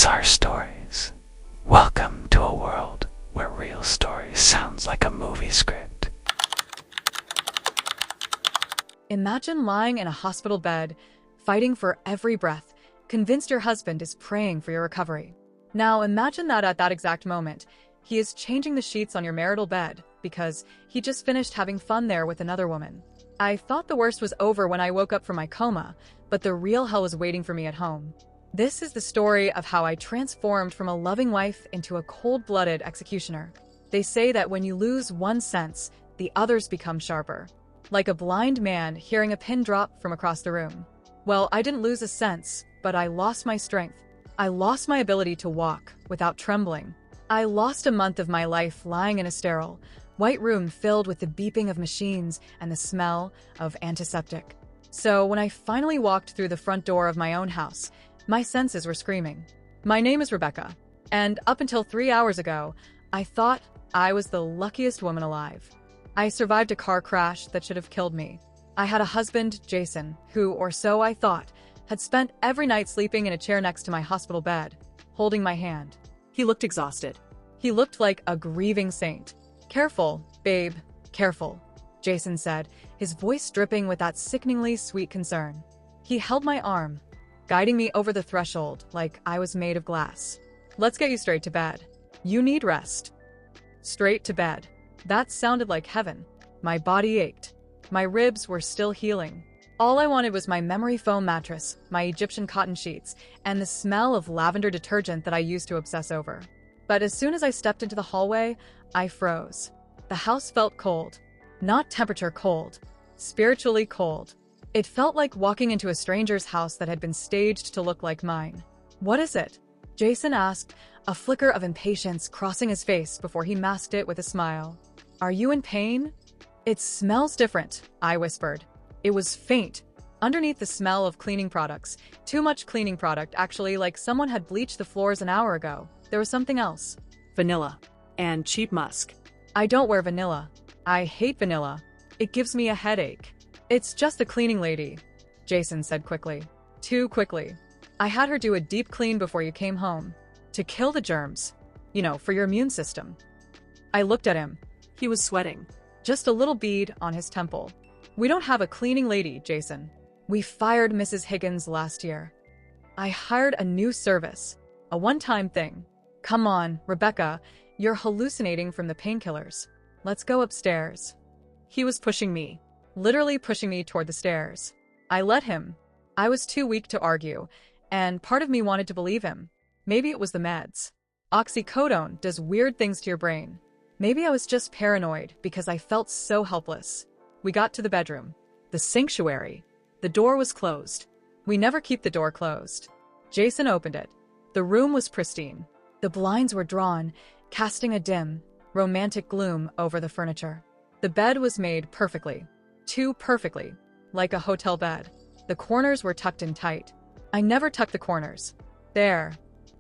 That's our stories. Welcome to a world where real stories sounds like a movie script. Imagine lying in a hospital bed, fighting for every breath, convinced your husband is praying for your recovery. Now imagine that at that exact moment, he is changing the sheets on your marital bed because he just finished having fun there with another woman. I thought the worst was over when I woke up from my coma, but the real hell was waiting for me at home. This is the story of how I transformed from a loving wife into a cold-blooded executioner. They say that when you lose one sense, the others become sharper. Like a blind man hearing a pin drop from across the room. Well, I didn't lose a sense, but I lost my strength. I lost my ability to walk without trembling. I lost a month of my life lying in a sterile, white room filled with the beeping of machines and the smell of antiseptic. So when I finally walked through the front door of my own house, my senses were screaming. My name is Rebecca, and up until 3 hours ago, I thought I was the luckiest woman alive. I survived a car crash that should have killed me. I had a husband, Jason, who, or so I thought, had spent every night sleeping in a chair next to my hospital bed, holding my hand. He looked exhausted. He looked like a grieving saint. "Careful, babe, careful," Jason said, his voice dripping with that sickeningly sweet concern. He held my arm, guiding me over the threshold like I was made of glass. "Let's get you straight to bed. You need rest." Straight to bed. That sounded like heaven. My body ached. My ribs were still healing. All I wanted was my memory foam mattress, my Egyptian cotton sheets, and the smell of lavender detergent that I used to obsess over. But as soon as I stepped into the hallway, I froze. The house felt cold. Not temperature cold. Spiritually cold. It felt like walking into a stranger's house that had been staged to look like mine. "What is it?" Jason asked, a flicker of impatience crossing his face before he masked it with a smile. "Are you in pain?" "It smells different," I whispered. It was faint. Underneath the smell of cleaning products, too much cleaning product actually, like someone had bleached the floors an hour ago, there was something else. Vanilla. And cheap musk. I don't wear vanilla. I hate vanilla. It gives me a headache. "It's just the cleaning lady," Jason said quickly. Too quickly. "I had her do a deep clean before you came home. To kill the germs. You know, for your immune system." I looked at him. He was sweating. Just a little bead on his temple. "We don't have a cleaning lady, Jason. We fired Mrs. Higgins last year. I hired a new service. A one-time thing. Come on, Rebecca, you're hallucinating from the painkillers. Let's go upstairs." He was pushing me. Literally pushing me toward the stairs. I let him. I was too weak to argue, and part of me wanted to believe him. Maybe it was the meds. Oxycodone does weird things to your brain. Maybe I was just paranoid because I felt so helpless. We got to the bedroom. The sanctuary. The door was closed. We never keep the door closed. Jason opened it. The room was pristine. The blinds were drawn, casting a dim, romantic gloom over the furniture. The bed was made perfectly. Too perfectly. Like a hotel bed. The corners were tucked in tight. I never tucked the corners. "There,"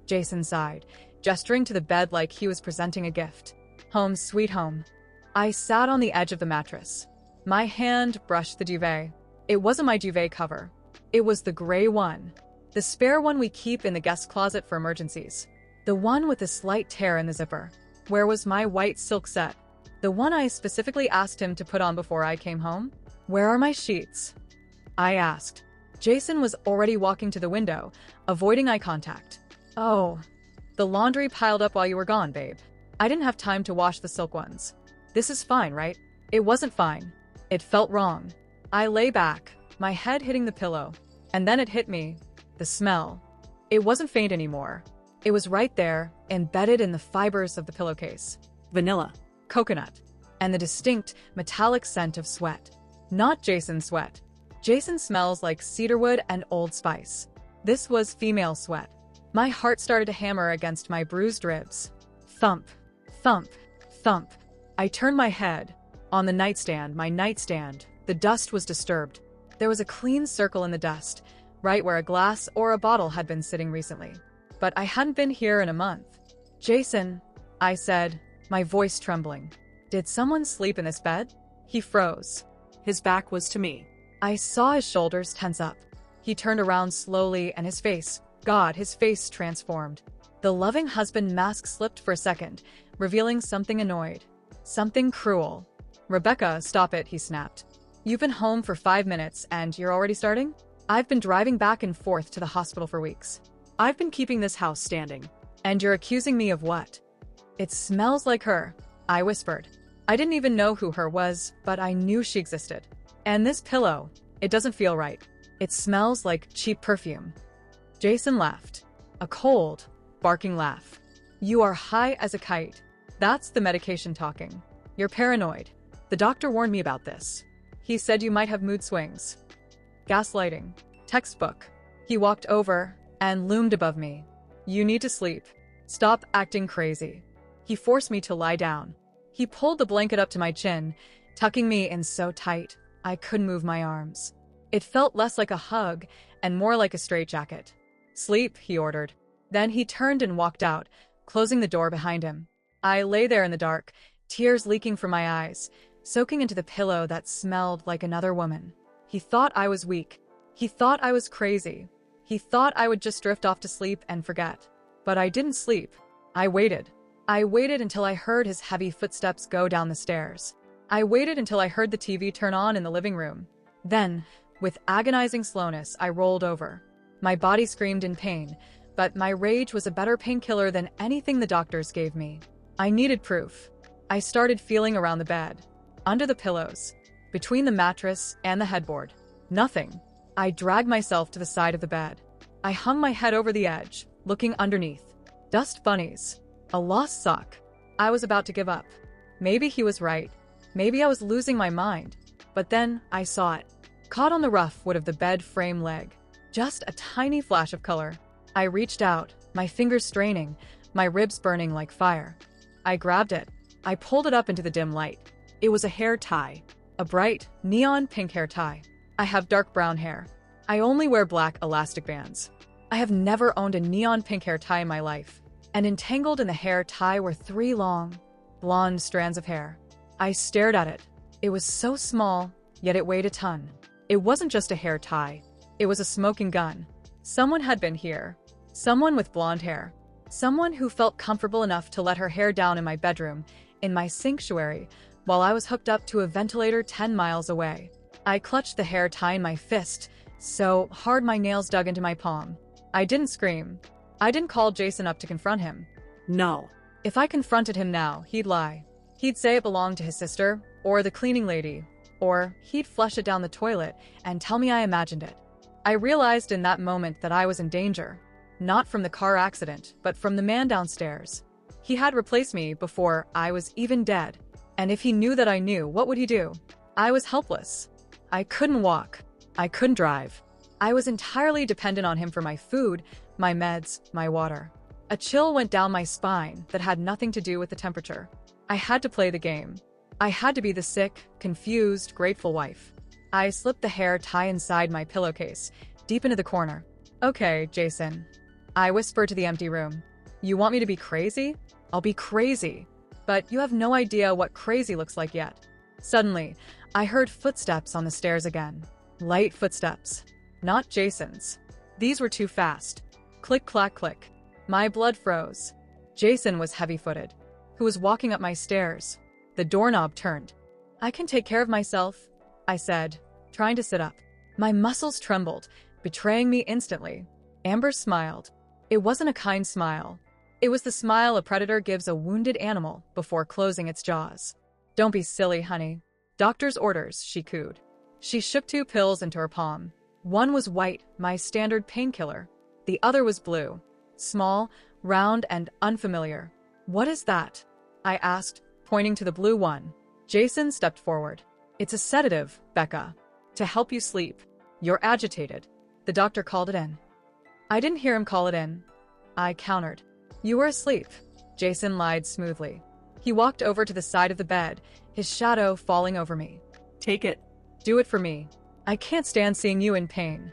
Jason sighed, gesturing to the bed like he was presenting a gift. "Home sweet home." I sat on the edge of the mattress. My hand brushed the duvet. It wasn't my duvet cover. It was the gray one. The spare one we keep in the guest closet for emergencies. The one with a slight tear in the zipper. Where was my white silk set? The one I specifically asked him to put on before I came home? "Where are my sheets?" I asked. Jason was already walking to the window, avoiding eye contact. "Oh, the laundry piled up while you were gone, babe. I didn't have time to wash the silk ones. This is fine, right?" It wasn't fine. It felt wrong. I lay back, my head hitting the pillow. And then it hit me. The smell. It wasn't faint anymore. It was right there, embedded in the fibers of the pillowcase. Vanilla. Coconut. And the distinct, metallic scent of sweat. Not Jason's sweat. Jason smells like cedarwood and Old Spice. This was female sweat. My heart started to hammer against my bruised ribs. Thump. Thump. Thump. I turned my head. On the nightstand, my nightstand, the dust was disturbed. There was a clean circle in the dust, right where a glass or a bottle had been sitting recently. But I hadn't been here in a month. "Jason," I said, my voice trembling. "Did someone sleep in this bed?" He froze. His back was to me. I saw his shoulders tense up. He turned around slowly and his face, God, his face transformed. The loving husband mask slipped for a second, revealing something annoyed. Something cruel. Rebecca, stop it, he snapped. You've been home for 5 minutes and you're already starting? I've been driving back and forth to the hospital for weeks. I've been keeping this house standing. And you're accusing me of what? It smells like her, I whispered. I didn't even know who her was, but I knew she existed. And this pillow, it doesn't feel right. It smells like cheap perfume. Jason laughed. A cold, barking laugh. You are high as a kite. That's the medication talking. You're paranoid. The doctor warned me about this. He said you might have mood swings. Gaslighting. Textbook. He walked over and loomed above me. You need to sleep. Stop acting crazy. He forced me to lie down. He pulled the blanket up to my chin, tucking me in so tight I couldn't move my arms. It felt less like a hug and more like a straitjacket. Sleep, he ordered. Then he turned and walked out, closing the door behind him. I lay there in the dark, tears leaking from my eyes, soaking into the pillow that smelled like another woman. He thought I was weak. He thought I was crazy. He thought I would just drift off to sleep and forget. But I didn't sleep. I waited. I waited until I heard his heavy footsteps go down the stairs. I waited until I heard the TV turn on in the living room. Then, with agonizing slowness, I rolled over. My body screamed in pain, but my rage was a better painkiller than anything the doctors gave me. I needed proof. I started feeling around the bed, under the pillows, between the mattress and the headboard. Nothing. I dragged myself to the side of the bed. I hung my head over the edge, looking underneath. Dust bunnies. A lost sock. I was about to give up. Maybe he was right. Maybe I was losing my mind. But then I saw it. Caught on the rough wood of the bed frame leg. Just a tiny flash of color. I reached out, my fingers straining, my ribs burning like fire. I grabbed it. I pulled it up into the dim light. It was a hair tie. A bright, neon pink hair tie. I have dark brown hair. I only wear black elastic bands. I have never owned a neon pink hair tie in my life. And entangled in the hair tie were 3 long, blonde strands of hair. I stared at it. It was so small, yet it weighed a ton. It wasn't just a hair tie. It was a smoking gun. Someone had been here. Someone with blonde hair. Someone who felt comfortable enough to let her hair down in my bedroom, in my sanctuary, while I was hooked up to a ventilator 10 miles away. I clutched the hair tie in my fist, so hard my nails dug into my palm. I didn't scream. I didn't call Jason up to confront him. No. If I confronted him now, he'd lie. He'd say it belonged to his sister, or the cleaning lady, or he'd flush it down the toilet and tell me I imagined it. I realized in that moment that I was in danger. Not from the car accident, but from the man downstairs. He had replaced me before I was even dead. And if he knew that I knew, what would he do? I was helpless. I couldn't walk. I couldn't drive. I was entirely dependent on him for my food, my meds, my water. A chill went down my spine that had nothing to do with the temperature. I had to play the game. I had to be the sick, confused, grateful wife. I slipped the hair tie inside my pillowcase, deep into the corner. Okay, Jason. I whispered to the empty room. You want me to be crazy? I'll be crazy. But you have no idea what crazy looks like yet. Suddenly, I heard footsteps on the stairs again. Light footsteps. Not Jason's. These were too fast. Click, clack, click. My blood froze. Jason was heavy-footed, who was walking up my stairs. The doorknob turned. I can take care of myself, I said, trying to sit up. My muscles trembled, betraying me instantly. Amber smiled. It wasn't a kind smile. It was the smile a predator gives a wounded animal before closing its jaws. Don't be silly, honey. Doctor's orders, she cooed. She shook 2 pills into her palm. One was white, my standard painkiller. The other was blue. Small, round, and unfamiliar. What is that? I asked, pointing to the blue one. Jason stepped forward. It's a sedative, Becca. To help you sleep. You're agitated. The doctor called it in. I didn't hear him call it in. I countered. You were asleep. Jason lied smoothly. He walked over to the side of the bed, his shadow falling over me. Take it. Do it for me. I can't stand seeing you in pain.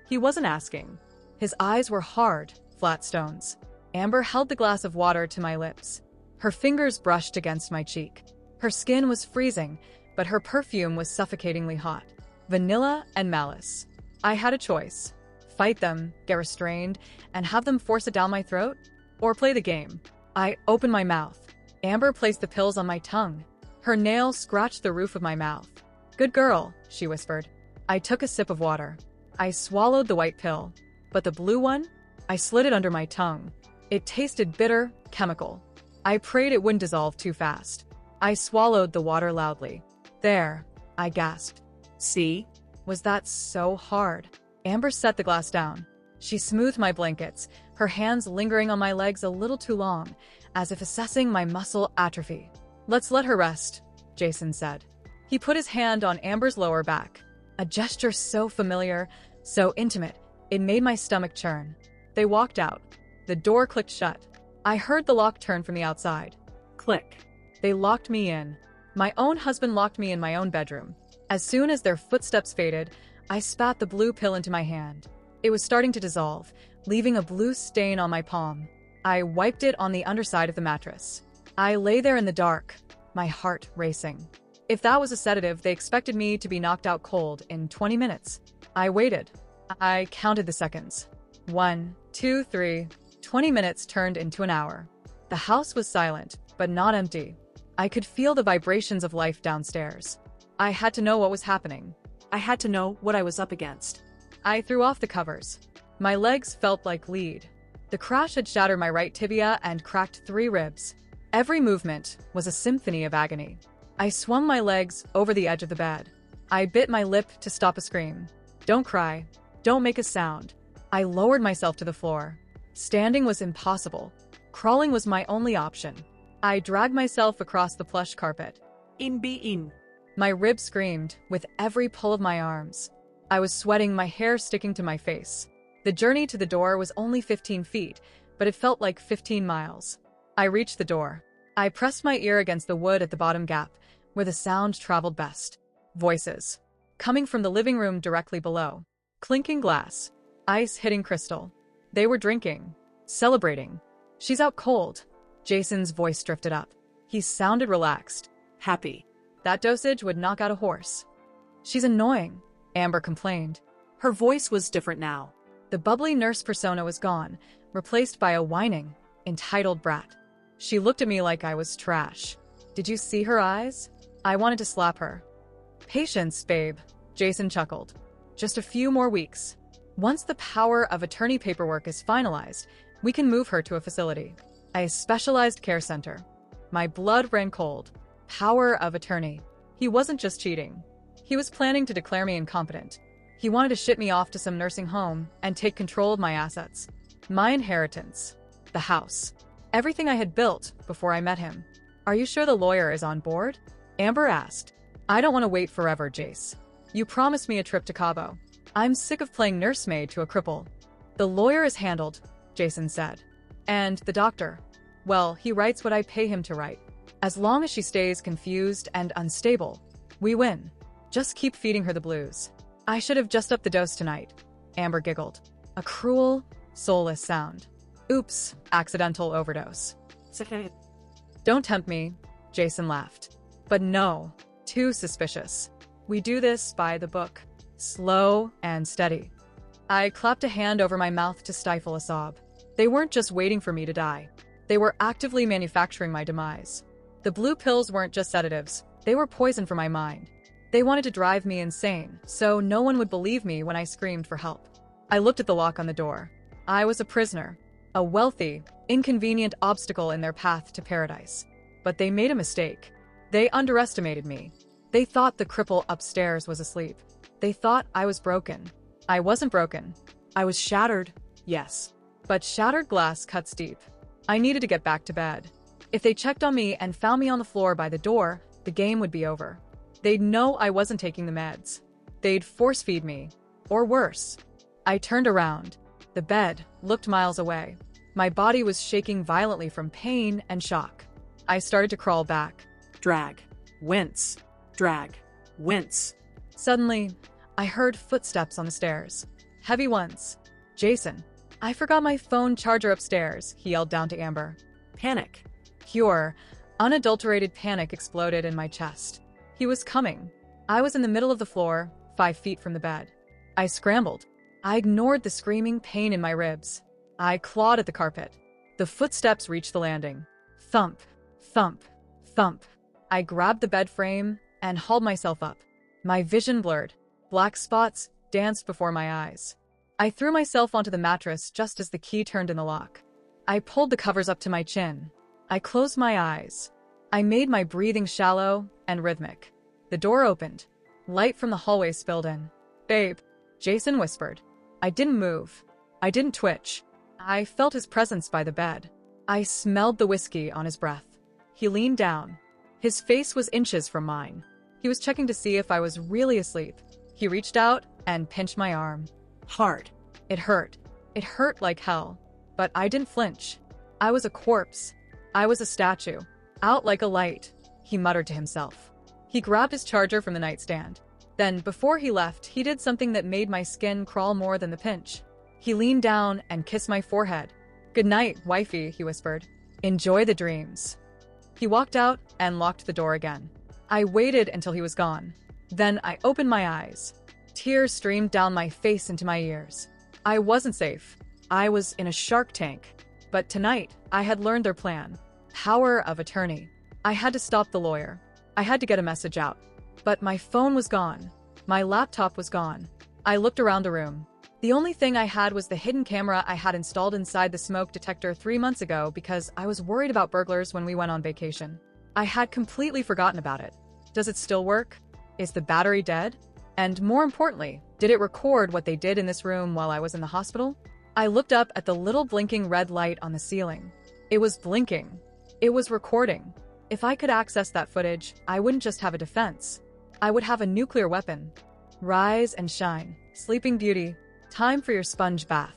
He wasn't asking. His eyes were hard, flat stones. Amber held the glass of water to my lips. Her fingers brushed against my cheek. Her skin was freezing, but her perfume was suffocatingly hot. Vanilla and malice. I had a choice. Fight them, get restrained, and have them force it down my throat? Or play the game? I opened my mouth. Amber placed the pills on my tongue. Her nails scratched the roof of my mouth. "Good girl," she whispered. I took a sip of water. I swallowed the white pill. But the blue one? I slid it under my tongue. It tasted bitter, chemical. I prayed it wouldn't dissolve too fast. I swallowed the water loudly. "There," I gasped. See? Was that so hard? Amber set the glass down. She smoothed my blankets, her hands lingering on my legs a little too long, as if assessing my muscle atrophy. "Let's let her rest," Jason said. He put his hand on Amber's lower back. A gesture so familiar, so intimate, it made my stomach churn. They walked out. The door clicked shut. I heard the lock turn from the outside. Click. They locked me in. My own husband locked me in my own bedroom. As soon as their footsteps faded, I spat the blue pill into my hand. It was starting to dissolve, leaving a blue stain on my palm. I wiped it on the underside of the mattress. I lay there in the dark, my heart racing. If that was a sedative, they expected me to be knocked out cold in 20 minutes. I waited. I counted the seconds. 1, 2, 3. 20 minutes turned into an hour. The house was silent, but not empty. I could feel the vibrations of life downstairs. I had to know what was happening. I had to know what I was up against. I threw off the covers. My legs felt like lead. The crash had shattered my right tibia and cracked 3 ribs. Every movement was a symphony of agony. I swung my legs over the edge of the bed. I bit my lip to stop a scream. "Don't cry. Don't make a sound." I lowered myself to the floor. Standing was impossible. Crawling was my only option. I dragged myself across the plush carpet. In be in. My ribs screamed with every pull of my arms. I was sweating, my hair sticking to my face. The journey to the door was only 15 feet, but it felt like 15 miles. I reached the door. I pressed my ear against the wood at the bottom gap, where the sound traveled best. Voices. Coming from the living room directly below. Clinking glass. Ice hitting crystal. They were drinking. Celebrating. "She's out cold." Jason's voice drifted up. He sounded relaxed. Happy. That dosage would knock out a horse. "She's annoying," Amber complained. Her voice was different now. The bubbly nurse persona was gone, replaced by a whining, entitled brat. She looked at me like I was trash. Did you see her eyes? I wanted to slap her. "Patience, babe," Jason chuckled. "Just a few more weeks. Once the power of attorney paperwork is finalized, we can move her to a facility. A specialized care center." My blood ran cold. Power of attorney. He wasn't just cheating. He was planning to declare me incompetent. He wanted to ship me off to some nursing home and take control of my assets. My inheritance. The house. Everything I had built before I met him. "Are you sure the lawyer is on board?" Amber asked. "I don't want to wait forever, Jace. You promised me a trip to Cabo. I'm sick of playing nursemaid to a cripple." "The lawyer is handled," Jason said. "And the doctor? Well, he writes what I pay him to write. As long as she stays confused and unstable, we win. Just keep feeding her the blues." "I should have just upped the dose tonight," Amber giggled. A cruel, soulless sound. "Oops, accidental overdose." "Don't tempt me," Jason laughed. "But no, too suspicious. We do this by the book. Slow and steady." I clapped a hand over my mouth to stifle a sob. They weren't just waiting for me to die. They were actively manufacturing my demise. The blue pills weren't just sedatives. They were poison for my mind. They wanted to drive me insane, so no one would believe me when I screamed for help. I looked at the lock on the door. I was a prisoner. A wealthy, inconvenient obstacle in their path to paradise. But they made a mistake. They underestimated me. They thought the cripple upstairs was asleep. They thought I was broken. I wasn't broken. I was shattered, yes. But shattered glass cuts deep. I needed to get back to bed. If they checked on me and found me on the floor by the door, the game would be over. They'd know I wasn't taking the meds. They'd force-feed me. Or worse. I turned around. The bed looked miles away. My body was shaking violently from pain and shock. I started to crawl back. Drag. Wince. Drag. Wince. Suddenly, I heard footsteps on the stairs. Heavy ones. "Jason, I forgot my phone charger upstairs," he yelled down to Amber. Panic. Pure, unadulterated panic exploded in my chest. He was coming. I was in the middle of the floor, 5 feet from the bed. I scrambled. I ignored the screaming pain in my ribs. I clawed at the carpet. The footsteps reached the landing. Thump, thump, thump. I grabbed the bed frame and hauled myself up. My vision blurred. Black spots danced before my eyes. I threw myself onto the mattress just as the key turned in the lock. I pulled the covers up to my chin. I closed my eyes. I made my breathing shallow and rhythmic. The door opened. Light from the hallway spilled in. "Babe," Jason whispered. I didn't move. I didn't twitch. I felt his presence by the bed. I smelled the whiskey on his breath. He leaned down. His face was inches from mine. He was checking to see if I was really asleep. He reached out and pinched my arm. Hard. It hurt. It hurt like hell. But I didn't flinch. I was a corpse. I was a statue. Out like a light, he muttered to himself. He grabbed his charger from the nightstand. Then, before he left, he did something that made my skin crawl more than the pinch. He leaned down and kissed my forehead. "Good night, wifey," he whispered. "Enjoy the dreams." He walked out and locked the door again. I waited until he was gone. Then I opened my eyes. Tears streamed down my face into my ears. I wasn't safe. I was in a shark tank. But tonight, I had learned their plan. Power of attorney. I had to stop the lawyer. I had to get a message out. But my phone was gone. My laptop was gone. I looked around the room. The only thing I had was the hidden camera I had installed inside the smoke detector 3 months ago because I was worried about burglars when we went on vacation. I had completely forgotten about it. Does it still work? Is the battery dead? And more importantly, did it record what they did in this room while I was in the hospital? I looked up at the little blinking red light on the ceiling. It was blinking. It was recording. If I could access that footage, I wouldn't just have a defense. I would have a nuclear weapon. Rise and shine, Sleeping Beauty. Time for your sponge bath.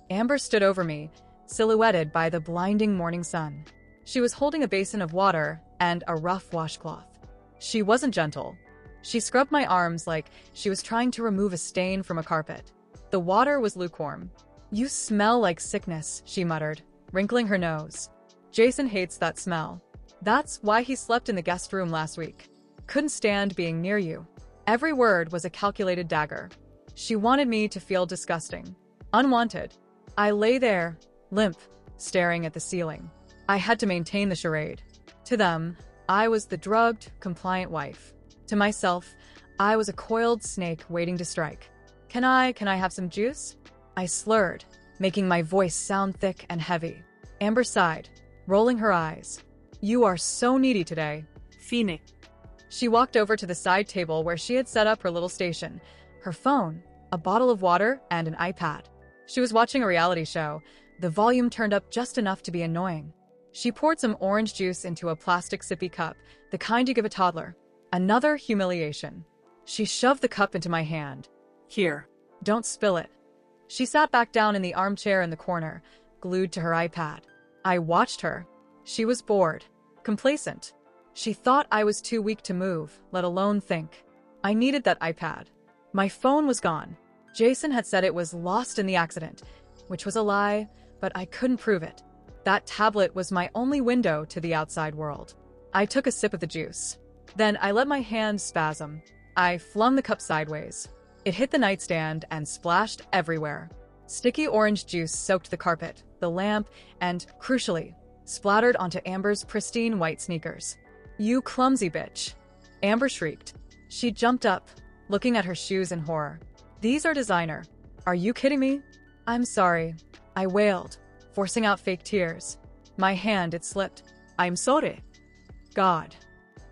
Amber stood over me, silhouetted by the blinding morning sun. She was holding a basin of water and a rough washcloth. She wasn't gentle. She scrubbed my arms like she was trying to remove a stain from a carpet. The water was lukewarm. "You smell like sickness," she muttered, wrinkling her nose. "Jason hates that smell. That's why he slept in the guest room last week. Couldn't stand being near you." Every word was a calculated dagger. She wanted me to feel disgusting, unwanted. I lay there, limp, staring at the ceiling. I had to maintain the charade. To them, I was the drugged, compliant wife. To myself, I was a coiled snake waiting to strike. Can I have some juice?" I slurred, making my voice sound thick and heavy. Amber sighed, rolling her eyes. "You are so needy today." Phoenix. She walked over to the side table where she had set up her little station. Her phone, a bottle of water, and an iPad. She was watching a reality show, the volume turned up just enough to be annoying. She poured some orange juice into a plastic sippy cup, the kind you give a toddler. Another humiliation. She shoved the cup into my hand. Here. "Don't spill it." She sat back down in the armchair in the corner, glued to her iPad. I watched her. She was bored, complacent. She thought I was too weak to move, let alone think. I needed that iPad. My phone was gone. Jason had said it was lost in the accident, which was a lie, but I couldn't prove it. That tablet was my only window to the outside world. I took a sip of the juice. Then I let my hand spasm. I flung the cup sideways. It hit the nightstand and splashed everywhere. Sticky orange juice soaked the carpet, the lamp, and, crucially, splattered onto Amber's pristine white sneakers. "You clumsy bitch." Amber shrieked. She jumped up, looking at her shoes in horror. "These are designer. Are you kidding me?" "I'm sorry," I wailed, forcing out fake tears. My hand, it slipped. "I'm sorry." God.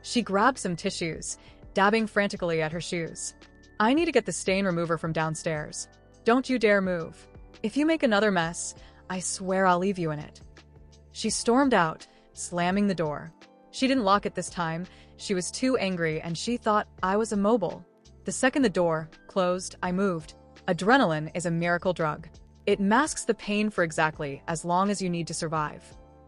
She grabbed some tissues, dabbing frantically at her shoes. "I need to get the stain remover from downstairs. Don't you dare move. If you make another mess, I swear I'll leave you in it." She stormed out, slamming the door. She didn't lock it this time. She was too angry and she thought I was immobile. The second the door closed, I moved. Adrenaline is a miracle drug. It masks the pain for exactly as long as you need to survive.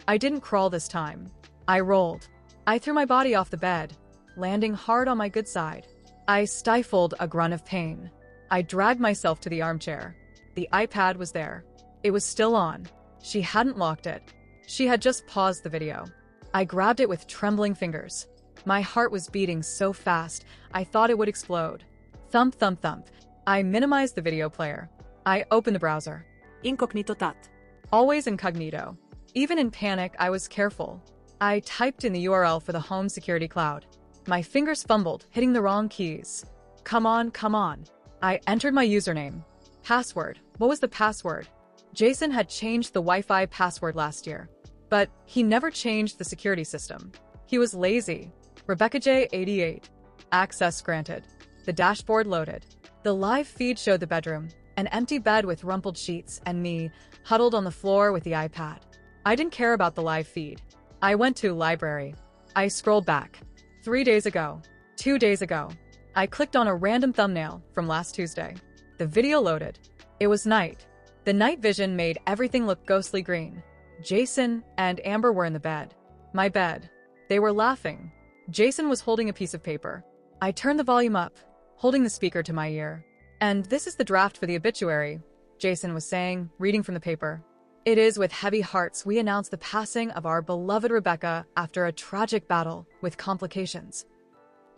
I didn't crawl this time. I rolled. I threw my body off the bed, landing hard on my good side. I stifled a grunt of pain. I dragged myself to the armchair. The iPad was there. It was still on. She hadn't locked it. She had just paused the video. I grabbed it with trembling fingers. My heart was beating so fast, I thought it would explode. Thump, thump, thump. I minimized the video player. I opened the browser. Incognito tat. Always incognito. Even in panic, I was careful. I typed in the URL for the home security cloud. My fingers fumbled, hitting the wrong keys. Come on, come on. I entered my username. Password. What was the password? Jason had changed the Wi-Fi password last year, but he never changed the security system. He was lazy. Rebecca J. 88. Access granted. The dashboard loaded. The live feed showed the bedroom, an empty bed with rumpled sheets, and me, huddled on the floor with the iPad. I didn't care about the live feed. I went to library. I scrolled back. 3 days ago. 2 days ago. I clicked on a random thumbnail from last Tuesday. The video loaded. It was night. The night vision made everything look ghostly green. Jason and Amber were in the bed. My bed. They were laughing. Jason was holding a piece of paper. I turned the volume up, holding the speaker to my ear. And this is the draft for the obituary, Jason was saying, reading from the paper. It is with heavy hearts we announce the passing of our beloved Rebecca after a tragic battle with complications.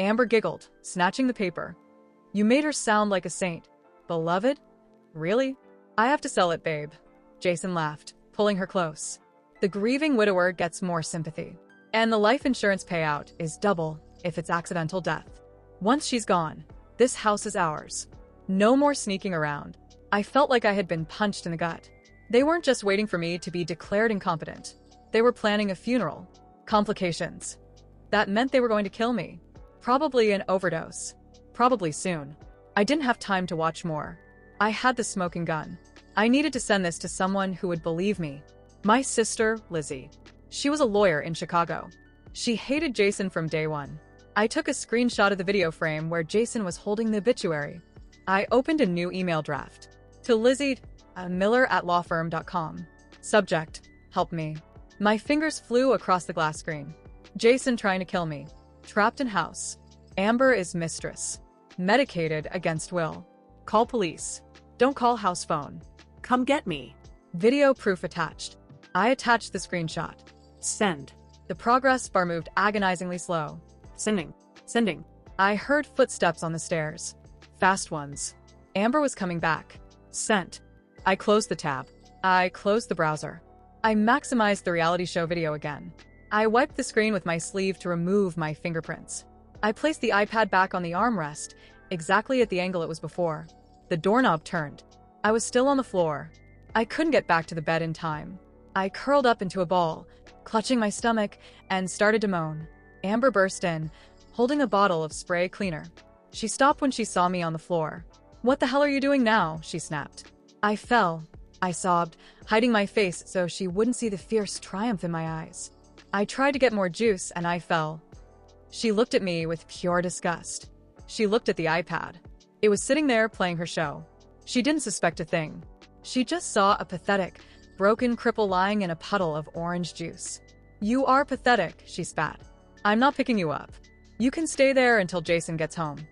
Amber giggled, snatching the paper. You made her sound like a saint. Beloved? Really? I have to sell it, babe. Jason laughed, pulling her close. The grieving widower gets more sympathy. And the life insurance payout is double if it's accidental death. Once she's gone, this house is ours. No more sneaking around. I felt like I had been punched in the gut. They weren't just waiting for me to be declared incompetent. They were planning a funeral. Complications. That meant they were going to kill me. Probably an overdose. Probably soon. I didn't have time to watch more. I had the smoking gun. I needed to send this to someone who would believe me. My sister, Lizzie. She was a lawyer in Chicago. She hated Jason from day one. I took a screenshot of the video frame where Jason was holding the obituary. I opened a new email draft. To Lizzie, Miller@lawfirm.com. Subject, help me. My fingers flew across the glass screen. Jason trying to kill me. Trapped in house. Amber is mistress. Medicated against will. Call police. Don't call house phone. Come get me. Video proof attached. I attached the screenshot. Send. The progress bar moved agonizingly slow. Sending. Sending. I heard footsteps on the stairs. Fast ones. Amber was coming back. Sent. I closed the tab. I closed the browser. I maximized the reality show video again. I wiped the screen with my sleeve to remove my fingerprints. I placed the iPad back on the armrest, exactly at the angle it was before. The doorknob turned. I was still on the floor. I couldn't get back to the bed in time. I curled up into a ball, clutching my stomach, and started to moan. Amber burst in, holding a bottle of spray cleaner. She stopped when she saw me on the floor. "What the hell are you doing now?" she snapped. I fell. I sobbed, hiding my face so she wouldn't see the fierce triumph in my eyes. I tried to get more juice and I fell. She looked at me with pure disgust. She looked at the iPad. It was sitting there playing her show. She didn't suspect a thing. She just saw a pathetic, broken cripple lying in a puddle of orange juice. "You are pathetic," she spat. "I'm not picking you up. You can stay there until Jason gets home."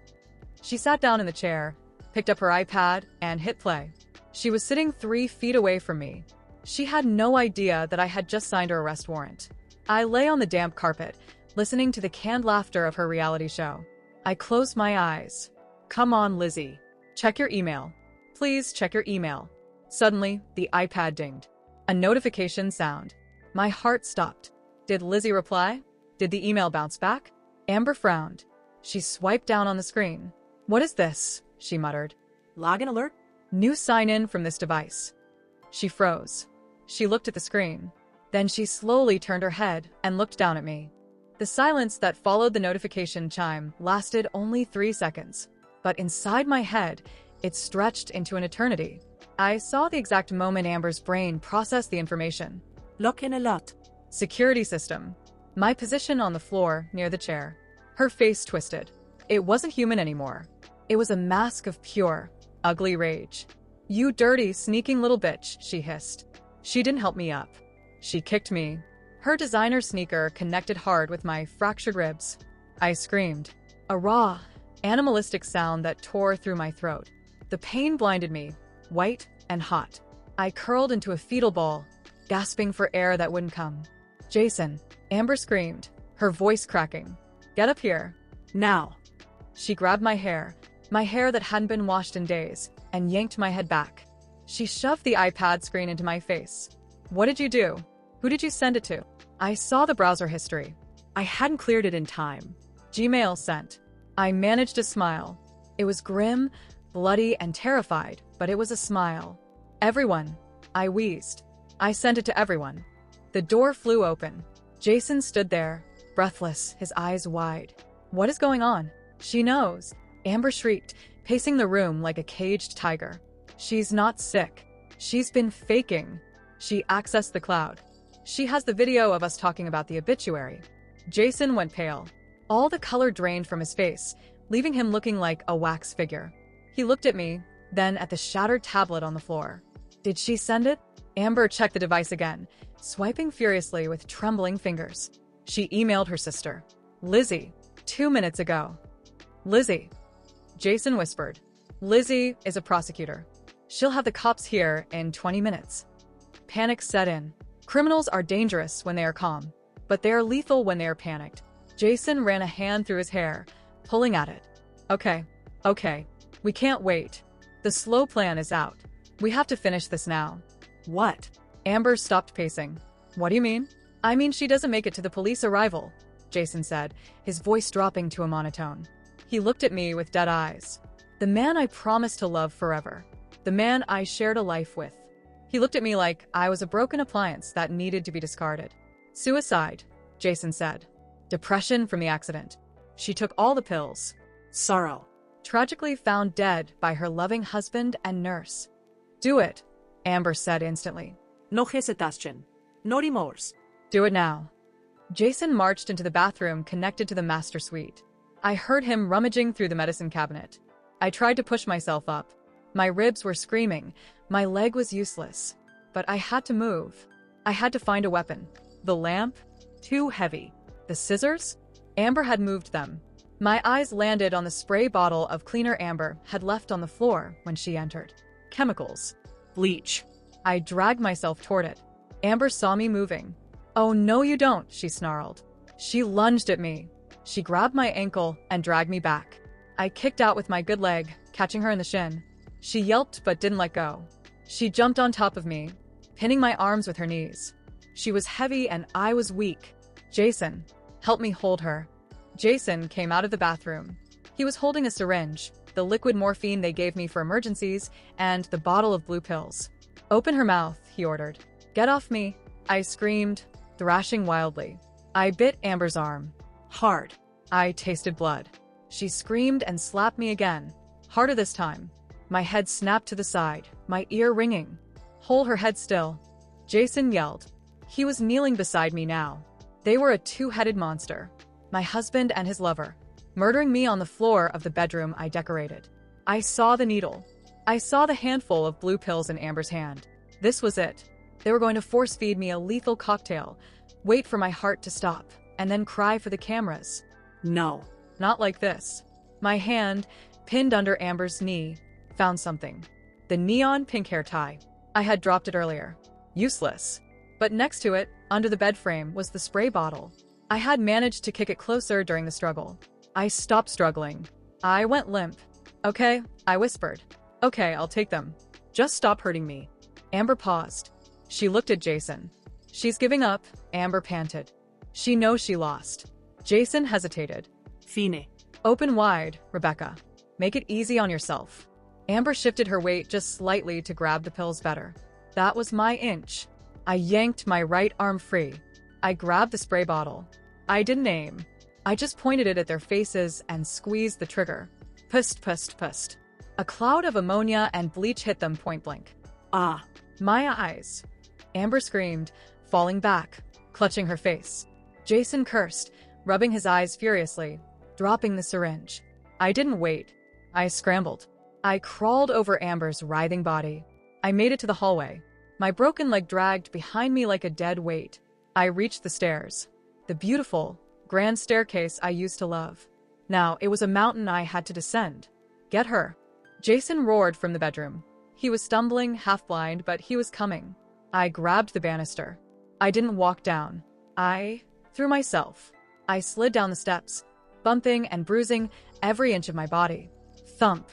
She sat down in the chair, picked up her iPad, and hit play. She was sitting 3 feet away from me. She had no idea that I had just signed her arrest warrant. I lay on the damp carpet, listening to the canned laughter of her reality show. I closed my eyes. "Come on, Lizzie. Check your email. Please check your email." Suddenly, the iPad dinged. A notification sound. My heart stopped. Did Lizzie reply? Did the email bounce back? Amber frowned. She swiped down on the screen. "What is this?" she muttered. Login alert? "New sign-in from this device." She froze. She looked at the screen. Then she slowly turned her head and looked down at me. The silence that followed the notification chime lasted only 3 seconds. But inside my head, it stretched into an eternity. I saw the exact moment Amber's brain processed the information. Login alert. Security system. My position on the floor near the chair. Her face twisted. It wasn't human anymore. It was a mask of pure, ugly rage. "You dirty, sneaking little bitch," she hissed. She didn't help me up. She kicked me. Her designer sneaker connected hard with my fractured ribs. I screamed. A raw, animalistic sound that tore through my throat. The pain blinded me, white and hot. I curled into a fetal ball, gasping for air that wouldn't come. "Jason," Amber screamed, her voice cracking. "Get up here." Now. She grabbed my hair that hadn't been washed in days, and yanked my head back. She shoved the iPad screen into my face. What did you do? Who did you send it to? I saw the browser history. I hadn't cleared it in time. Gmail sent. I managed to smile. It was grim, bloody, and terrified, but it was a smile. Everyone. I wheezed. I sent it to everyone. The door flew open. Jason stood there, breathless, his eyes wide. What is going on? She knows. Amber shrieked, pacing the room like a caged tiger. She's not sick. She's been faking. She accessed the cloud. She has the video of us talking about the obituary. Jason went pale. All the color drained from his face, leaving him looking like a wax figure. He looked at me, then at the shattered tablet on the floor. Did she send it? Amber checked the device again, swiping furiously with trembling fingers. She emailed her sister. Lizzie, 2 minutes ago. Lizzie. Jason whispered. Lizzie is a prosecutor. She'll have the cops here in 20 minutes. Panic set in. Criminals are dangerous when they are calm, but they are lethal when they are panicked. Jason ran a hand through his hair, pulling at it. Okay. We can't wait. The slow plan is out. We have to finish this now. What? Amber stopped pacing. What do you mean? I mean she doesn't make it to the police arrival, Jason said, his voice dropping to a monotone. He looked at me with dead eyes. The man I promised to love forever. The man I shared a life with. He looked at me like I was a broken appliance that needed to be discarded. Suicide, Jason said. Depression from the accident. She took all the pills. Sorrow. Tragically found dead by her loving husband and nurse. Do it, Amber said instantly. No hesitation. No remorse. Do it now. Jason marched into the bathroom connected to the master suite. I heard him rummaging through the medicine cabinet. I tried to push myself up. My ribs were screaming. My leg was useless. But I had to move. I had to find a weapon. The lamp? Too heavy. The scissors? Amber had moved them. My eyes landed on the spray bottle of cleaner Amber had left on the floor when she entered. Chemicals. Bleach. I dragged myself toward it. Amber saw me moving. Oh, no you don't, she snarled. She lunged at me. She grabbed my ankle and dragged me back. I kicked out with my good leg, catching her in the shin. She yelped but didn't let go. She jumped on top of me, pinning my arms with her knees. She was heavy and I was weak. Jason, help me hold her. Jason came out of the bathroom. He was holding a syringe, the liquid morphine they gave me for emergencies, and the bottle of blue pills. Open her mouth, he ordered. Get off me, I screamed, thrashing wildly. I bit Amber's arm. Hard. I tasted blood. She screamed and slapped me again, harder this time. My head snapped to the side, my ear ringing. Hold her head still. Jason yelled. He was kneeling beside me now. They were a two-headed monster. My husband and his lover, murdering me on the floor of the bedroom I decorated. I saw the needle. I saw the handful of blue pills in Amber's hand. This was it. They were going to force-feed me a lethal cocktail, wait for my heart to stop, and then cry for the cameras. No. Not like this. My hand, pinned under Amber's knee, found something. The neon pink hair tie. I had dropped it earlier. Useless. But next to it, under the bed frame, was the spray bottle. I had managed to kick it closer during the struggle. I stopped struggling. I went limp. Okay, I whispered. Okay, I'll take them. Just stop hurting me. Amber paused. She looked at Jason. She's giving up, Amber panted. She knows she lost. Jason hesitated. Fine. Open wide, Rebecca. Make it easy on yourself. Amber shifted her weight just slightly to grab the pills better. That was my inch. I yanked my right arm free. I grabbed the spray bottle. I didn't aim. I just pointed it at their faces and squeezed the trigger. Pust, pust, pust. A cloud of ammonia and bleach hit them point blank. Ah. My eyes. Amber screamed, falling back, clutching her face. Jason cursed, rubbing his eyes furiously, dropping the syringe. I didn't wait. I scrambled. I crawled over Amber's writhing body. I made it to the hallway. My broken leg dragged behind me like a dead weight. I reached the stairs. The beautiful, grand staircase I used to love. Now, it was a mountain I had to descend. Get her. Jason roared from the bedroom. He was stumbling, half-blind, but he was coming. I grabbed the banister. I didn't walk down. I threw myself. I slid down the steps, bumping and bruising every inch of my body. Thump,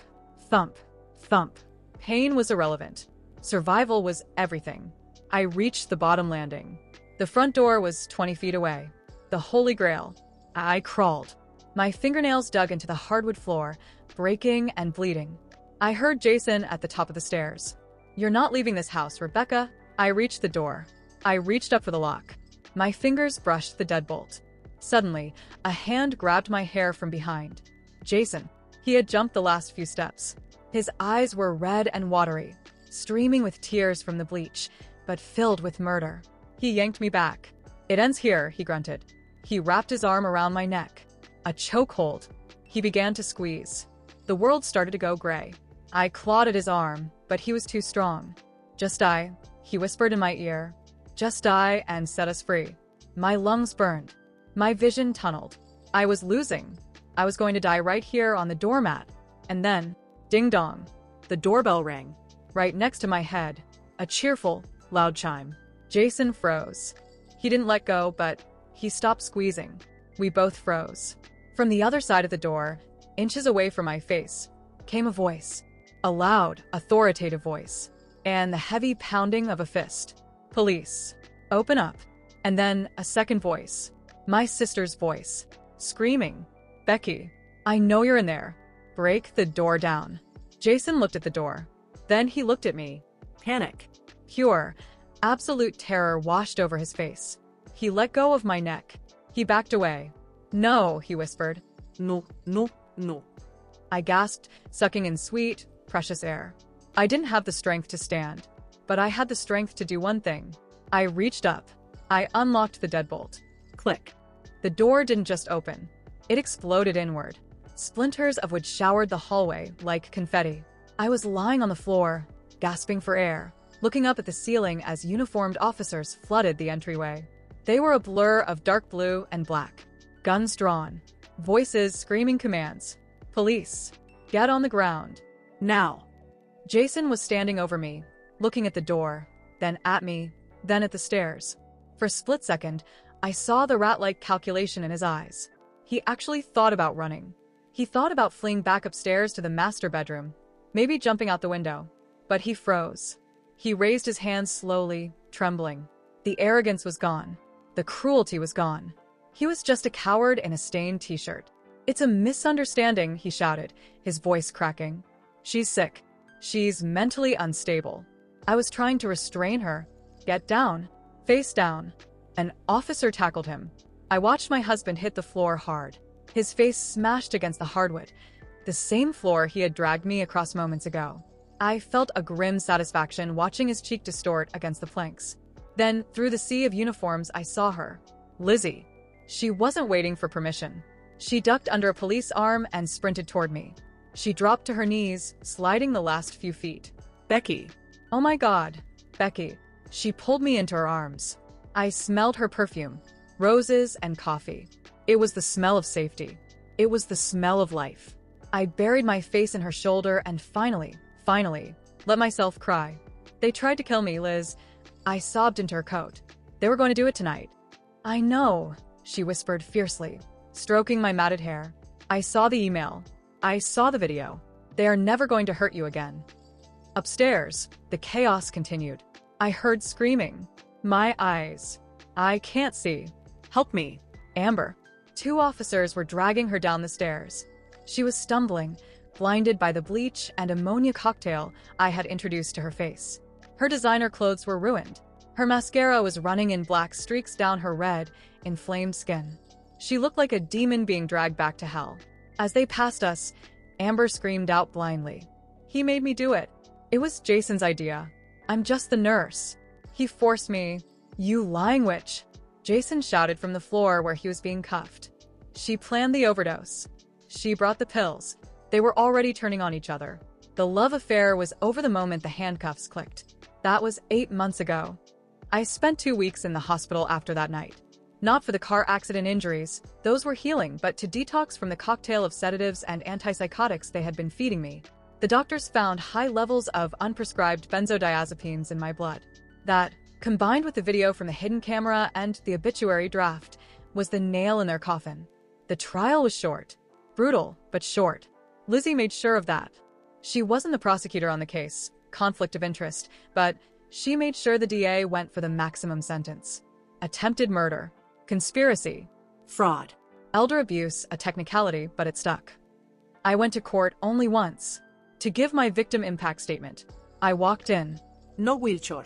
thump, thump. Pain was irrelevant. Survival was everything. I reached the bottom landing. The front door was 20 feet away. The Holy Grail. I crawled. My fingernails dug into the hardwood floor, breaking and bleeding. I heard Jason at the top of the stairs. "You're not leaving this house, Rebecca." I reached the door. I reached up for the lock. My fingers brushed the deadbolt. Suddenly, a hand grabbed my hair from behind. Jason. He had jumped the last few steps. His eyes were red and watery, streaming with tears from the bleach, but filled with murder. He yanked me back. "It ends here," he grunted. He wrapped his arm around my neck. A chokehold. He began to squeeze. The world started to go gray. I clawed at his arm, but he was too strong. "Just die," he whispered in my ear. "Just die and set us free." My lungs burned. My vision tunneled. I was losing. I was going to die right here on the doormat. And then, ding dong. The doorbell rang. Right next to my head, a cheerful, loud chime. Jason froze. He didn't let go, but he stopped squeezing. We both froze. From the other side of the door, inches away from my face, came a voice. A loud, authoritative voice. And the heavy pounding of a fist. "Police. Open up." And then a second voice. My sister's voice. Screaming. "Becky, I know you're in there. Break the door down." Jason looked at the door. Then he looked at me. Panic. Pure, absolute terror washed over his face. He let go of my neck. He backed away. "No," he whispered. No, no, no. I gasped, sucking in sweet, precious air. I didn't have the strength to stand, but I had the strength to do one thing. I reached up. I unlocked the deadbolt. Click. The door didn't just open. It exploded inward, splinters of which showered the hallway like confetti. I was lying on the floor, gasping for air, looking up at the ceiling as uniformed officers flooded the entryway. They were a blur of dark blue and black, guns drawn, voices screaming commands. "Police, get on the ground." Now. Jason was standing over me, looking at the door, then at me, then at the stairs. For a split second, I saw the rat-like calculation in his eyes. He actually thought about running. He thought about fleeing back upstairs to the master bedroom, maybe jumping out the window. But he froze. He raised his hands slowly, trembling. The arrogance was gone. The cruelty was gone. He was just a coward in a stained t-shirt. "It's a misunderstanding," he shouted, his voice cracking. "She's sick. She's mentally unstable." I was trying to restrain her. "Get down. Face down." An officer tackled him. I watched my husband hit the floor hard. His face smashed against the hardwood, the same floor he had dragged me across moments ago. I felt a grim satisfaction watching his cheek distort against the planks. Then, through the sea of uniforms, I saw her. Lizzie. She wasn't waiting for permission. She ducked under a police arm and sprinted toward me. She dropped to her knees, sliding the last few feet. Becky. Oh my God, Becky. She pulled me into her arms. I smelled her perfume, roses and coffee. It was the smell of safety. It was the smell of life. I buried my face in her shoulder and finally, let myself cry. "They tried to kill me, Liz." I sobbed into her coat. "They were going to do it tonight." "I know," she whispered fiercely, stroking my matted hair. "I saw the email. I saw the video. They are never going to hurt you again." Upstairs, the chaos continued. I heard screaming. My eyes. "I can't see. Help me. Amber." 2 officers were dragging her down the stairs. She was stumbling, blinded by the bleach and ammonia cocktail I had introduced to her face. Her designer clothes were ruined. Her mascara was running in black streaks down her red, inflamed skin. She looked like a demon being dragged back to hell. As they passed us, Amber screamed out blindly. "He made me do it. It was Jason's idea. I'm just the nurse. He forced me." "You lying witch," Jason shouted from the floor where he was being cuffed. "She planned the overdose. She brought the pills. They were already turning on each other. The love affair was over the moment the handcuffs clicked. That was 8 months ago. I spent 2 weeks in the hospital after that night. Not for the car accident injuries, those were healing, but to detox from the cocktail of sedatives and antipsychotics they had been feeding me. The doctors found high levels of unprescribed benzodiazepines in my blood. That, combined with the video from the hidden camera and the obituary draft, was the nail in their coffin. The trial was short. Brutal, but short. Lizzie made sure of that. She wasn't the prosecutor on the case, conflict of interest, but she made sure the DA went for the maximum sentence. Attempted murder, conspiracy, Fraud. elder abuse, a technicality, but it stuck. I went to court only once to give my victim impact statement. I walked in. No wheelchair.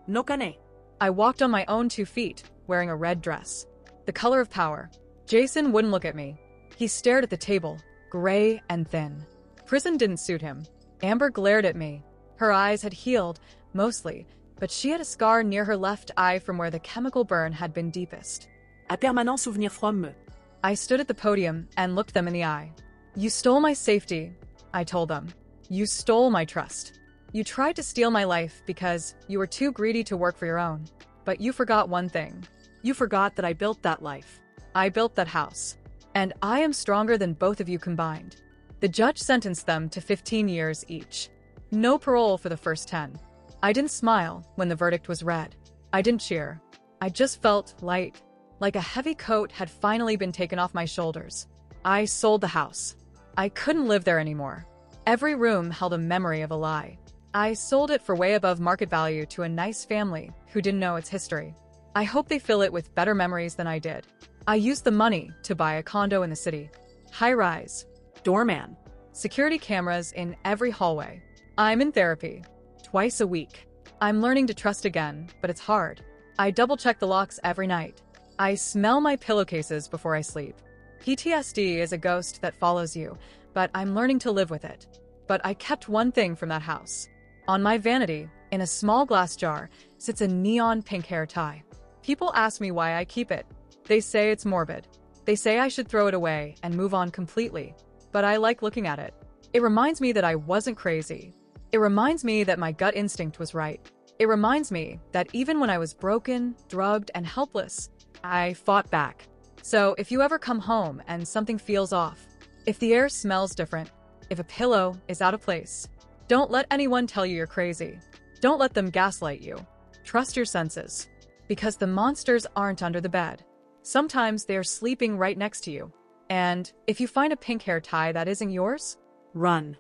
No cane. I walked on my own 2 feet, wearing a red dress. The color of power. Jason wouldn't look at me. He stared at the table, gray and thin. Prison didn't suit him. Amber glared at me. Her eyes had healed, mostly, but she had a scar near her left eye from where the chemical burn had been deepest. À permanent souvenir frommeux. I stood at the podium and looked them in the eye. You stole my safety, I told them. You stole my trust. You tried to steal my life because you were too greedy to work for your own. But you forgot one thing. You forgot that I built that life. I built that house. And I am stronger than both of you combined. The judge sentenced them to 15 years each. No parole for the first 10. I didn't smile when the verdict was read. I didn't cheer. I just felt light, like a heavy coat had finally been taken off my shoulders. I sold the house. I couldn't live there anymore. Every room held a memory of a lie. I sold it for way above market value to a nice family who didn't know its history. I hope they fill it with better memories than I did. I used the money to buy a condo in the city. High-rise. Doorman. Security cameras in every hallway. I'm in therapy. Twice a week. I'm learning to trust again, but it's hard. I double-check the locks every night. I smell my pillowcases before I sleep. PTSD is a ghost that follows you, but I'm learning to live with it. But I kept one thing from that house. On my vanity, in a small glass jar, sits a neon pink hair tie. People ask me why I keep it. They say it's morbid. They say I should throw it away and move on completely. But I like looking at it. It reminds me that I wasn't crazy. It reminds me that my gut instinct was right. It reminds me that even when I was broken, drugged, and helpless, I fought back. So if you ever come home and something feels off, if the air smells different, if a pillow is out of place, don't let anyone tell you you're crazy. Don't let them gaslight you. Trust your senses. Because the monsters aren't under the bed. Sometimes they are sleeping right next to you. And if you find a pink hair tie that isn't yours, Run.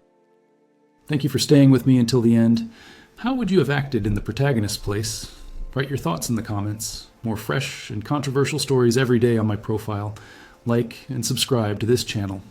Thank you for staying with me until the end. How would you have acted in the protagonist's place? Write your thoughts in the comments. More fresh and controversial stories every day on my profile. Like and subscribe to this channel.